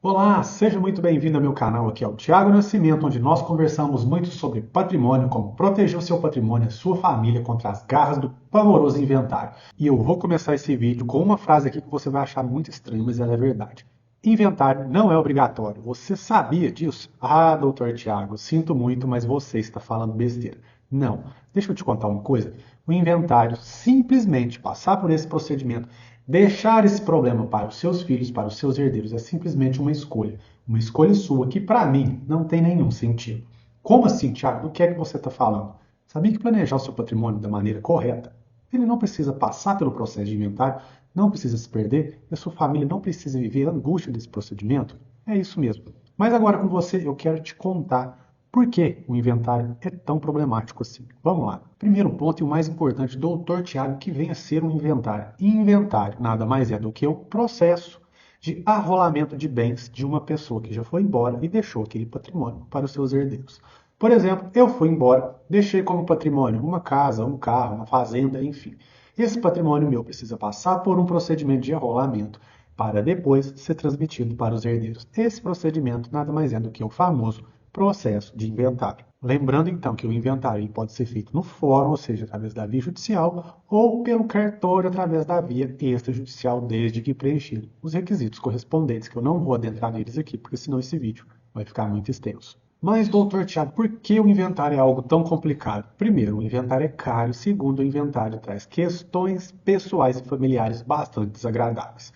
Olá, seja muito bem-vindo ao meu canal. Aqui é o Thiago Nascimento, onde nós conversamos muito sobre patrimônio, como proteger o seu patrimônio e a sua família contra as garras do pavoroso inventário. E eu vou começar esse vídeo com uma frase aqui que você vai achar muito estranha, mas ela é verdade. Inventário não é obrigatório. Você sabia disso? Ah, doutor Tiago, sinto muito, mas você está falando besteira. Não. Deixa eu te contar uma coisa. O inventário, simplesmente passar por esse procedimento, deixar esse problema para os seus filhos, para os seus herdeiros, é simplesmente uma escolha. Uma escolha sua que, para mim, não tem nenhum sentido. Como assim, Tiago? Do que é que você está falando? Sabia que planejar o seu patrimônio da maneira correta, ele não precisa passar pelo processo de inventário, não precisa se perder, e a sua família não precisa viver a angústia desse procedimento? É isso mesmo. Mas agora com você eu quero te contar por que o inventário é tão problemático assim? Vamos lá. Primeiro ponto e o mais importante, doutor Tiago, que vem a ser um inventário. Inventário nada mais é do que o processo de arrolamento de bens de uma pessoa que já foi embora e deixou aquele patrimônio para os seus herdeiros. Por exemplo, eu fui embora, deixei como patrimônio uma casa, um carro, uma fazenda, enfim. Esse patrimônio meu precisa passar por um procedimento de arrolamento para depois ser transmitido para os herdeiros. Esse procedimento nada mais é do que o famoso processo de inventário. Lembrando então que o inventário pode ser feito no fórum, ou seja, através da via judicial, ou pelo cartório através da via extrajudicial, desde que preenchido os requisitos correspondentes, que eu não vou adentrar neles aqui, porque senão esse vídeo vai ficar muito extenso. Mas, doutor Tiago, por que o inventário é algo tão complicado? Primeiro, o inventário é caro. Segundo, o inventário traz questões pessoais e familiares bastante desagradáveis.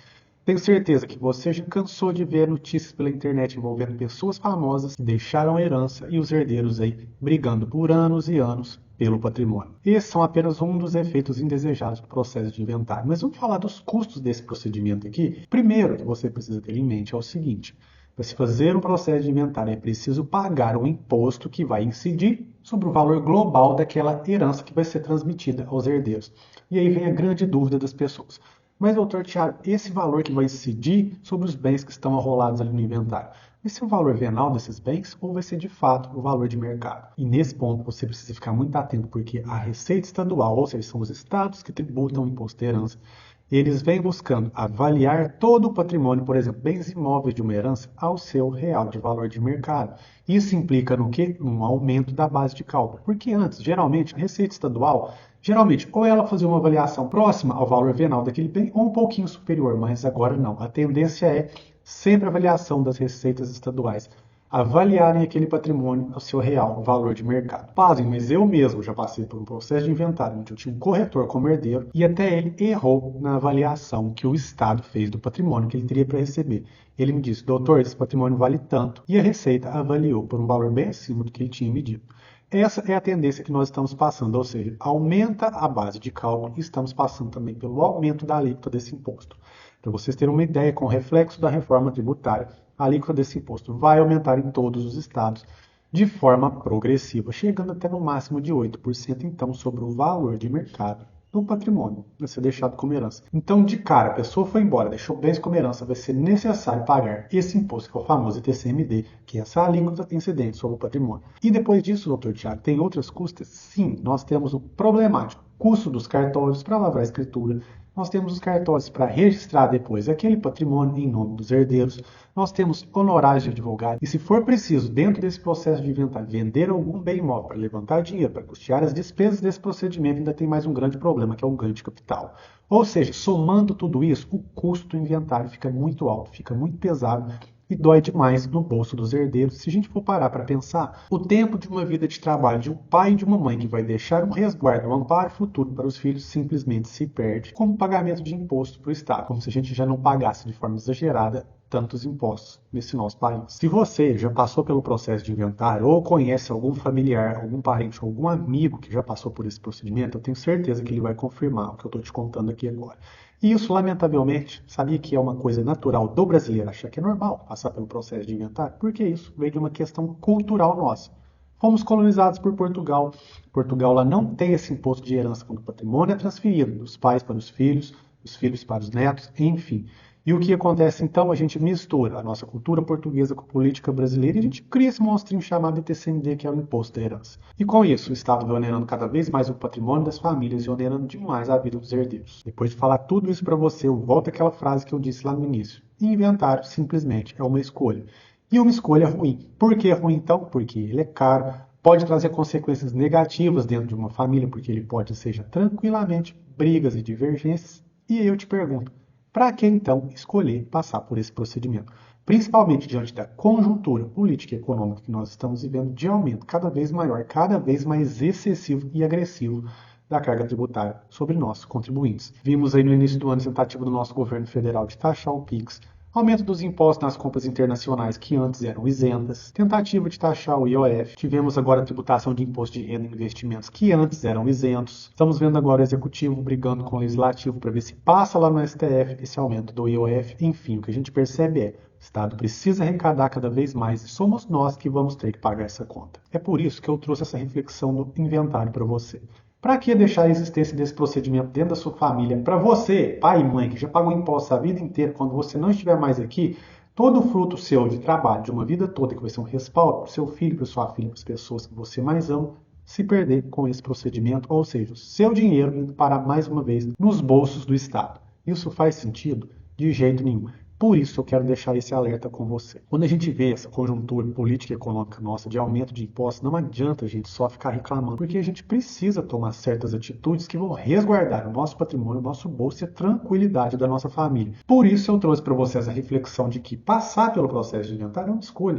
Tenho certeza que você já cansou de ver notícias pela internet envolvendo pessoas famosas que deixaram a herança e os herdeiros aí brigando por anos e anos pelo patrimônio. Esses são apenas um dos efeitos indesejados do processo de inventário. Mas vamos falar dos custos desse procedimento aqui. Primeiro que você precisa ter em mente é o seguinte: para se fazer um processo de inventário é preciso pagar um imposto que vai incidir sobre o valor global daquela herança que vai ser transmitida aos herdeiros. E aí vem a grande dúvida das pessoas. Mas, doutor Tiago, esse valor que vai incidir sobre os bens que estão arrolados ali no inventário, vai ser o valor venal desses bens ou vai ser de fato o valor de mercado? E nesse ponto você precisa ficar muito atento, porque a Receita Estadual, ou seja, são os estados que tributam o imposto de herança, eles vêm buscando avaliar todo o patrimônio, por exemplo, bens imóveis de uma herança, ao seu real de valor de mercado. Isso implica no quê? Um aumento da base de cálculo. Porque antes, geralmente, a Receita Estadual, geralmente, ou ela fazia uma avaliação próxima ao valor venal daquele bem, ou um pouquinho superior, mas agora não. A tendência é sempre a avaliação das receitas estaduais avaliarem aquele patrimônio ao seu real valor de mercado. Pasmem, mas eu mesmo já passei por um processo de inventário onde eu tinha um corretor como herdeiro e até ele errou na avaliação que o Estado fez do patrimônio que ele teria para receber. Ele me disse: doutor, esse patrimônio vale tanto, e a Receita avaliou por um valor bem acima do que ele tinha medido. Essa é a tendência que nós estamos passando, ou seja, aumenta a base de cálculo e estamos passando também pelo aumento da alíquota desse imposto. Para vocês terem uma ideia, com o reflexo da reforma tributária, a alíquota desse imposto vai aumentar em todos os estados de forma progressiva, chegando até no máximo de 8%, então, sobre o valor de mercado do patrimônio vai ser deixado como herança. Então, de cara, a pessoa foi embora, deixou bens como herança, vai ser necessário pagar esse imposto, que é o famoso ITCMD, que é essa alíquota incidente sobre o patrimônio. E depois disso, doutor Tiago, tem outras custas? Sim, nós temos o problemático custo dos cartórios para lavrar a escritura, nós temos os cartórios para registrar depois aquele patrimônio em nome dos herdeiros, nós temos honorários de advogado, e se for preciso, dentro desse processo de inventário, vender algum bem imóvel para levantar dinheiro, para custear as despesas desse procedimento, ainda tem mais um grande problema, que é o ganho de capital. Ou seja, somando tudo isso, o custo do inventário fica muito alto, fica muito pesado e dói demais no bolso dos herdeiros. Se a gente for parar para pensar, o tempo de uma vida de trabalho de um pai e de uma mãe que vai deixar um resguardo, um amparo futuro para os filhos simplesmente se perde como pagamento de imposto para o Estado, como se a gente já não pagasse de forma exagerada tantos impostos nesse nosso país. Se você já passou pelo processo de inventário ou conhece algum familiar, algum parente, algum amigo que já passou por esse procedimento, eu tenho certeza que ele vai confirmar o que eu estou te contando aqui agora. E isso, lamentavelmente, sabia que é uma coisa natural do brasileiro achar que é normal passar pelo processo de inventário? Porque isso veio de uma questão cultural nossa. Fomos colonizados por Portugal. Portugal lá não tem esse imposto de herança quando o patrimônio é transferido dos pais para os filhos para os netos, enfim. E o que acontece então? A gente mistura a nossa cultura portuguesa com a política brasileira e a gente cria esse monstrinho chamado ITCMD, que é o Imposto da Herança. E com isso, o Estado vai onerando cada vez mais o patrimônio das famílias e onerando demais a vida dos herdeiros. Depois de falar tudo isso para você, eu volto àquela frase que eu disse lá no início. E inventário simplesmente é uma escolha. E uma escolha ruim. Por que ruim então? Porque ele é caro, pode trazer consequências negativas dentro de uma família, porque ele pode, seja tranquilamente, brigas e divergências. E aí eu te pergunto, para que então escolher passar por esse procedimento? Principalmente diante da conjuntura política e econômica que nós estamos vivendo de aumento cada vez maior, cada vez mais excessivo e agressivo da carga tributária sobre nós, contribuintes. Vimos aí no início do ano a tentativa do nosso governo federal de taxar o PIX, aumento dos impostos nas compras internacionais que antes eram isentas, tentativa de taxar o IOF, tivemos agora a tributação de imposto de renda e investimentos que antes eram isentos. Estamos vendo agora o Executivo brigando com o Legislativo para ver se passa lá no STF esse aumento do IOF. Enfim, o que a gente percebe é o Estado precisa arrecadar cada vez mais e somos nós que vamos ter que pagar essa conta. É por isso que eu trouxe essa reflexão do inventário para você. Para que deixar a existência desse procedimento dentro da sua família? Para você, pai e mãe, que já pagou imposto a vida inteira, quando você não estiver mais aqui, todo o fruto seu de trabalho, de uma vida toda, que vai ser um respaldo para o seu filho, para sua filha, para as pessoas que você mais ama, se perder com esse procedimento, ou seja, o seu dinheiro indo parar mais uma vez nos bolsos do Estado. Isso faz sentido? De jeito nenhum. Por isso eu quero deixar esse alerta com você. Quando a gente vê essa conjuntura política e econômica nossa de aumento de impostos, não adianta a gente só ficar reclamando, porque a gente precisa tomar certas atitudes que vão resguardar o nosso patrimônio, o nosso bolso e a tranquilidade da nossa família. Por isso eu trouxe para vocês a reflexão de que passar pelo processo de inventário é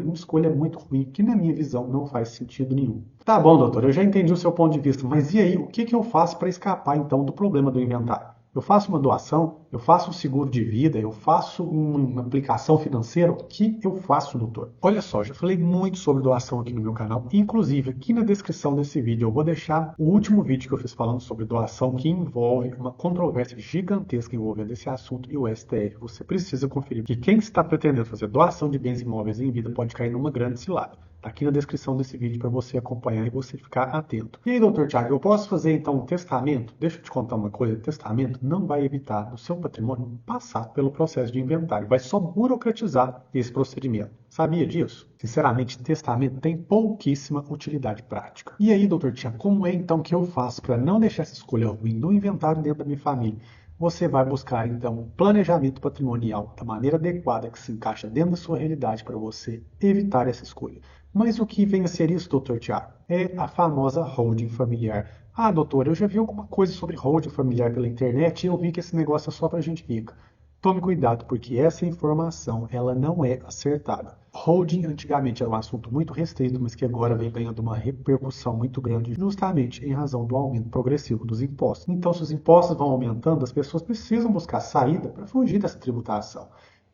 uma escolha muito ruim, que na minha visão não faz sentido nenhum. Tá bom, doutor, eu já entendi o seu ponto de vista, mas e aí, o que eu faço para escapar então do problema do inventário? Eu faço uma doação, eu faço um seguro de vida, eu faço uma aplicação financeira. O que eu faço, doutor? Olha só, já falei muito sobre doação aqui no meu canal. Inclusive, aqui na descrição desse vídeo eu vou deixar o último vídeo que eu fiz falando sobre doação, que envolve uma controvérsia gigantesca envolvendo esse assunto e o STF. Você precisa conferir, porque quem está pretendendo fazer doação de bens imóveis em vida pode cair numa grande cilada. Está aqui na descrição desse vídeo para você acompanhar e você ficar atento. E aí, doutor Thiago, eu posso fazer então um testamento? Deixa eu te contar uma coisa, testamento não vai evitar do seu patrimônio passar pelo processo de inventário, vai só burocratizar esse procedimento. Sabia disso? Sinceramente, testamento tem pouquíssima utilidade prática. E aí, doutor Thiago, como é então que eu faço para não deixar essa escolha ruim do inventário dentro da minha família? Você vai buscar, então, um planejamento patrimonial da maneira adequada que se encaixa dentro da sua realidade para você evitar essa escolha. Mas o que vem a ser isso, doutor Thiago? É a famosa holding familiar. Ah, doutor, eu já vi alguma coisa sobre holding familiar pela internet e eu vi que esse negócio é só para gente rica. Tome cuidado, porque essa informação ela não é acertada. Holding antigamente era um assunto muito restrito, mas que agora vem ganhando uma repercussão muito grande, justamente em razão do aumento progressivo dos impostos. Então, se os impostos vão aumentando, as pessoas precisam buscar saída para fugir dessa tributação.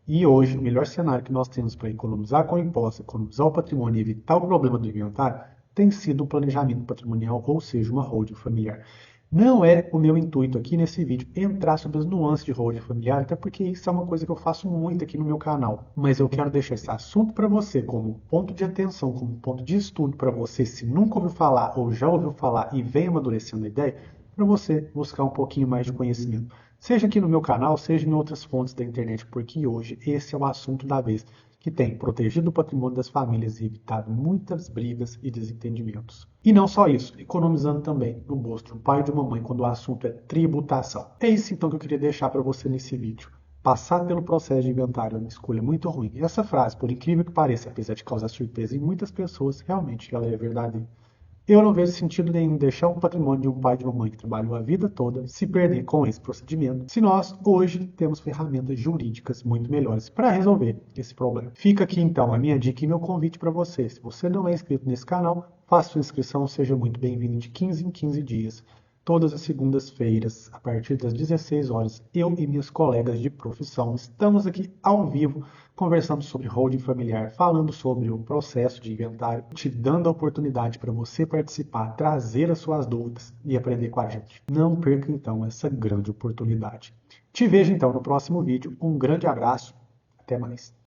E hoje, o melhor cenário que nós temos para economizar com impostos, economizar o patrimônio e evitar o problema do inventário, tem sido o planejamento patrimonial, ou seja, uma holding familiar. Não é o meu intuito aqui nesse vídeo entrar sobre as nuances de holding familiar, até porque isso é uma coisa que eu faço muito aqui no meu canal. Mas eu quero deixar esse assunto para você como ponto de atenção, como ponto de estudo para você, se nunca ouviu falar ou já ouviu falar e vem amadurecendo a ideia, para você buscar um pouquinho mais de conhecimento. Seja aqui no meu canal, seja em outras fontes da internet, porque hoje esse é o assunto da vez, que tem protegido o patrimônio das famílias e evitado muitas brigas e desentendimentos. E não só isso, economizando também no bolso de um pai e de uma mãe quando o assunto é tributação. É isso então que eu queria deixar para você nesse vídeo. Passar pelo processo de inventário é uma escolha muito ruim. E essa frase, por incrível que pareça, apesar de causar surpresa em muitas pessoas, realmente ela é verdadeira. Eu não vejo sentido nenhum deixar um patrimônio de um pai e de uma mãe que trabalhou a vida toda se perder com esse procedimento, se nós hoje temos ferramentas jurídicas muito melhores para resolver esse problema. Fica aqui então a minha dica e meu convite para você. Se você não é inscrito nesse canal, faça sua inscrição, seja muito bem-vindo de 15 em 15 dias. Todas as segundas-feiras, a partir das 16 horas, eu e minhas colegas de profissão estamos aqui ao vivo conversando sobre holding familiar, falando sobre o processo de inventário, te dando a oportunidade para você participar, trazer as suas dúvidas e aprender com a gente. Não perca então essa grande oportunidade. Te vejo então no próximo vídeo. Um grande abraço. Até mais.